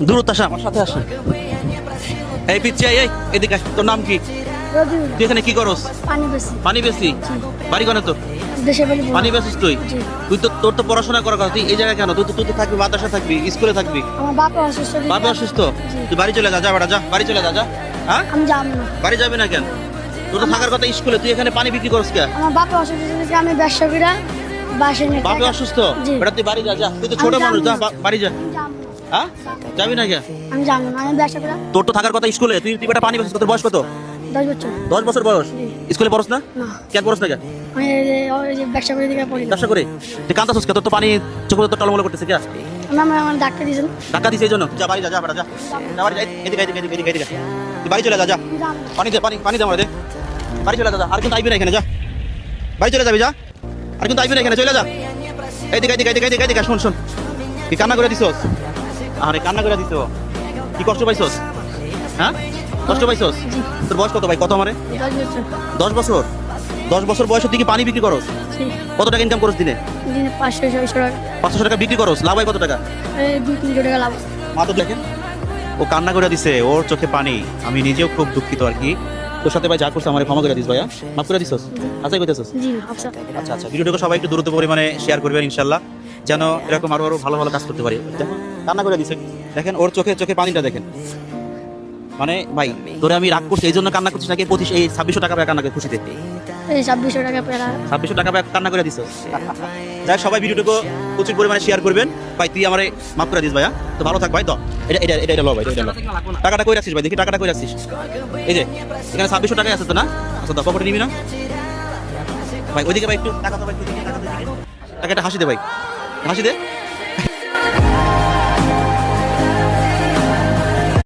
দূরত্ব আসা, আমার সাথে আসা। এই পিচ্ছি, এই এদিকে আস। তোর নাম কি? তুই এখানে কি করস? পানি বেশি। বাড়ি কোনে তোর? পানি বেশিস তুই? তুই তো তোর তো পড়াশোনা করার কথা, তুই এই জায়গায় কেন? তুই তো থাকবি মাদ্রাসা, থাকবি স্কুলে থাকবি। আমার বাবা অসুস্থ। বাবা অসুস্থ? তুই বাড়ি চলে যা, যা বেটা, যা বাড়ি চলে যা, যা। হ্যাঁ, আমি যাবো না। বাড়ি যাবি না কেন? তোর তো থাকার কথা স্কুলে, তুই এখানে পানি বিক্রি করস কে? আমার বাবা অসুস্থ থেকে আমি ব্যবসা করে বাসে নিয়ে বাবা অসুস্থ? জি। বেটা তুই বাড়ি যা, যা। তুই তো ছোট আমি মানুষ, যা যাবো বাড়ি যা। হ্যাঁ, যাবি না কেন? আমি যাবো না, আমি ব্যবসা করে। তোর তো থাকার কথা স্কুলে, তুই তুই বেটা পানি বেশিস। তোর বয়স কত? 10 বছর। 10 বছর বয়স। স্কুলে পড়স না? না, কেন পড়স না কেন? আমি ওই যে ব্যবসা করে দিকে পড়ি। ব্যবসা করে তুই কান্দাছিস কে? তোর তো পানি চোখে তো টলমল করতেছে কে? আমার ডাক্তার দিয়েছেন। টাকা দিছে এই জন্য। যা বাড়ি যা, যা বেটা, যা। যা বাড়ি যা, এদিকে এদিকে এদিকে এদিকে এদিকে। তুই বাড়ি চলে যা, যা। পানি দে, পানি পানি দে আমারে, দে। বাড়ি চলে যা, যা। আর কিন্তু আইবি না এখানে, যা। বাড়ি চলে যাবি, যা। আর কিন্তু আইবি না এখানে, চলে যা। এদিকে এদিকে এদিকে এদিকে এদিকে, শোন শোন। কি কান্না করে দিছস? আরে কান্না করে দিছো? কি কষ্ট পাইছস? হ্যাঁ, কষ্ট পাইছস? তোর বয়স কত ভাই? কত আমারে? 10 বছর। 10 বছর। 10 বছর বয়সে তুই কি পানি বিক্রি করস? জি। কত টাকা ইনকাম করস দিনে? দিনে 500-600 টাকা। 500 টাকা বিক্রি করস, লাভ হয় কত টাকা? এই 2-3 টাকা লাভ। মা তো দেখেন, ও কান্না করে দিছে, ওর চোখে পানি। আমি নিজেও খুব দুঃখিত আর কি। তোর সাথে ভাই যা করছে আমার ক্ষমা করে দিস ভাইয়া, মাফ করে দিছস? আচ্ছা কইতেছস? জি, আচ্ছা। আচ্ছা আচ্ছা, ভিডিওটাকে সবাই একটু দ্রুত পরিমাণে শেয়ার করবেন ইনশাল্লাহ, যেন এরকম আরো আরো ভালো ভালো কাজ করতে পারি। দেখো কান্না করে দিছে, দেখেন ওর চোখে চোখে পানিটা দেখেন। মানে ভাই তোরে আমি রাগ করছি এই জন্য কান্না করছিস নাকি? এই 2600 টাকা কান্না করে খুশিতে? এই 2600 টাকা পেলা। 2600 টাকা কান্না করে দিছস। যাই সবাই ভিডিওটাকে প্রচুর পরিমাণে শেয়ার করবেন। ভাই তুই আমারে মাফ করে দিস ভাইয়া, তো ভালো থাক ভাই। তো এটা এটা এটা এটা লো ভাই, এটা লো। টাকাটা কই রাখছিস ভাই? দেখি টাকাটা কই রাখছিস। এই যে এখানে 2600 টাকাই আছে তো না? আচ্ছা তো পকেটে নিবি না ভাই? ওইদিকে ভাই একটু টাকা তো ভাই, টাকাটা হাসি দে ভাই, হাসি দে।